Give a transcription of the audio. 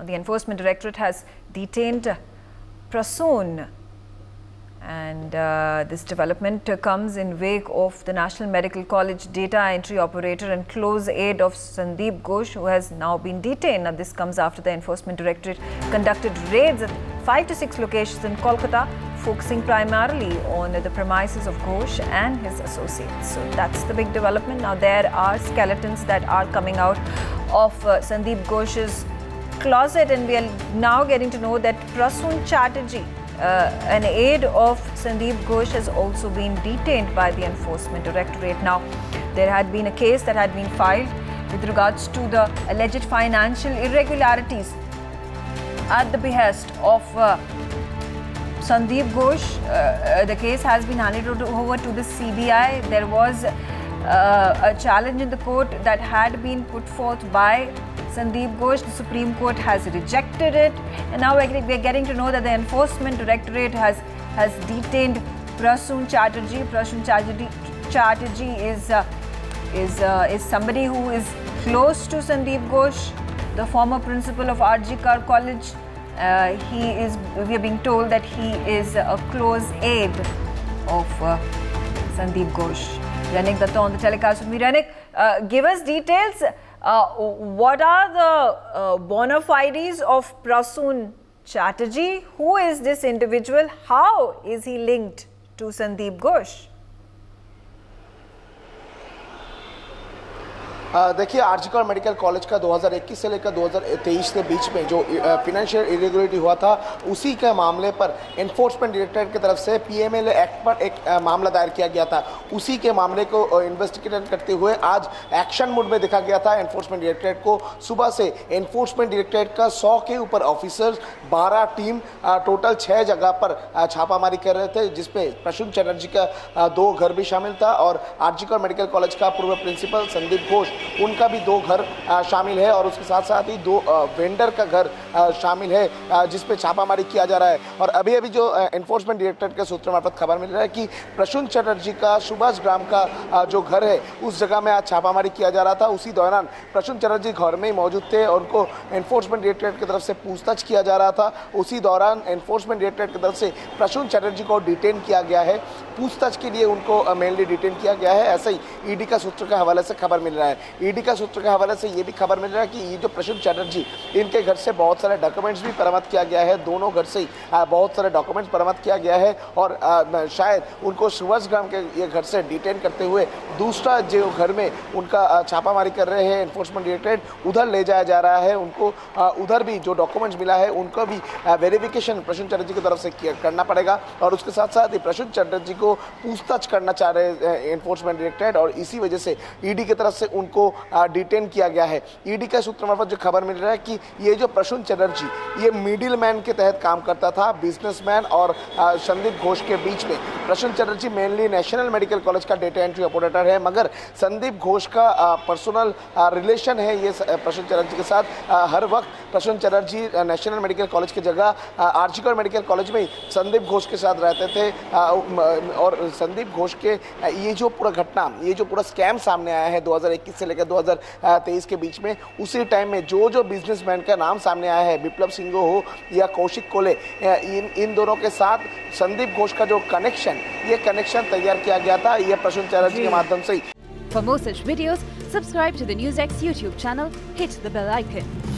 The Enforcement Directorate has detained Prasoon, and this development comes in wake of the National Medical College data entry operator and close aide of Sandeep Ghosh, who has now been detained. Now, this comes after the Enforcement Directorate conducted raids at 5 to 6 locations in Kolkata, focusing primarily on the premises of Ghosh and his associates. So that's the big development. Now, there are skeletons that are coming out of Sandeep Ghosh's closet, and we are now getting to know that Prasoon Chatterjee, an aide of Sandeep Ghosh, has also been detained by the Enforcement Directorate. Now, there had been a case that had been filed with regards to the alleged financial irregularities at the behest of Sandeep Ghosh. The case has been handed over to the CBI. There was a challenge in the court that had been put forth by Sandeep Ghosh. The Supreme Court has rejected it, and now we're getting to know that the Enforcement Directorate has detained Prasoon Chatterjee. Prasoon Chatterjee is somebody who is close to Sandeep Ghosh, the former principal of RG Kar College. We are being told that he is a close aide of Sandeep Ghosh. Renik Datta on the telecast with me. Renik, give us details. What are the bona fides of Prasoon Chatterjee? Who is this individual? How is he linked to Sandeep Ghosh? देखिए, RG कर medical college का 2021 से लेकर 2023 के बीच में जो financial irregularity हुआ था, उसी के मामले पर एनफोर्समेंट डायरेक्टरेट की तरफ से पीएमएलए एक्ट पर एक मामला दायर किया गया था। उसी के मामले को इन्वेस्टिगेट करते हुए आज एक्शन मोड में देखा गया था एनफोर्समेंट डायरेक्टरेट को। सुबह से एनफोर्समेंट डायरेक्टरेट का 100 के ऊपर ऑफिसर्स, 12 टीम, टोटल 6 जगह पर छापामारी कर रहे थे, जिसमें प्रसून चटर्जी का 2 घर भी शामिल था और आरजी कर मेडिकल कॉलेज का पूर्व प्रिंसिपल संदीप घोष, उनका भी 2 घर शामिल है और उसके साथ साथ ही 2 वेंडर का घर शामिल है, जिस पे छापामारी किया जा रहा है। और अभी जो एनफोर्समेंट डायरेक्टरेट के सूत्रों मार्फत खबर मिल रहा है कि प्रसून चटर्जी का सुभाष ग्राम का जो घर है, उस जगह में आज छापामारी किया जा रहा था। उसी दौरान प्रसून चटर्जी घर में ही मौजूद थे और उनको एनफोर्समेंट डायरेक्टरेट की तरफ से पूछताछ किया जा रहा था। उसी दौरान एनफोर्समेंट डायरेक्टरेट की तरफ से प्रसून चटर्जी को डिटेन किया गया है। पूछताछ के लिए उनको मेनली डिटेन किया गया है, ऐसे ही ईडी का सूत्र के हवाले से खबर मिल रहा है। ईडी का सूत्र के हवाले से ये भी खबर मिल रहा है कि ये जो प्रसून चटर्जी, इनके घर से बहुत सारे डॉक्यूमेंट्स भी बरामद किया गया है। दोनों घर से बहुत सारे डॉक्यूमेंट्स बरामद किया गया है और शायद उनको सुभाषग्राम के ये घर से डिटेन करते हुए दूसरा जो घर में उनका छापामारी कर रहे हैं एनफोर्समेंट डायरेक्टरेट, उधर ले जाया जा रहा है। उनको उधर भी जो डॉक्यूमेंट्स मिला है, उनको भी वेरिफिकेशन प्रसून चटर्जी की तरफ से करना पड़ेगा और उसके साथ साथ ही प्रसून चटर्जी को पूछताछ करना चाह रहे हैं एनफोर्समेंट डायरेक्टरेट और इसी वजह से ईडी की तरफ से उनको डिटेन किया गया है। ईडी का सूत्र मार्फत जो खबर मिल रहा है कि ये जो प्रसून चटर्जी, ये मिडिल मैन के तहत काम करता था, बिजनेसमैन और संदीप घोष के बीच में। Prasun Chatterjee mainly national medical college का डेटा एंट्री ऑपरेटर है, मगर संदीप घोष का पर्सनल रिलेशन है ये प्रसून चटर्जी के साथ। हर वक्त Prasun Chatterjee national medical college की जगह आरजी कर मेडिकल कॉलेज में संदीप घोष के साथ रहते थे और संदीप घोष के ये जो पूरा घटना, ये जो पूरा स्कैम सामने आया है 2021 से लेकर 2023 के बीच में, उसी टाइम में जो बिजनेसमैन का नाम सामने आया है, विप्लव सिंह हो या कौशिक कोले, इन दोनों के साथ संदीप घोष का जो कनेक्शन, ये कनेक्शन तैयार किया गया था ये प्रसून चटर्जी के माध्यम से ही। For more such videos, subscribe to the NewsX YouTube channel, hit the bell icon.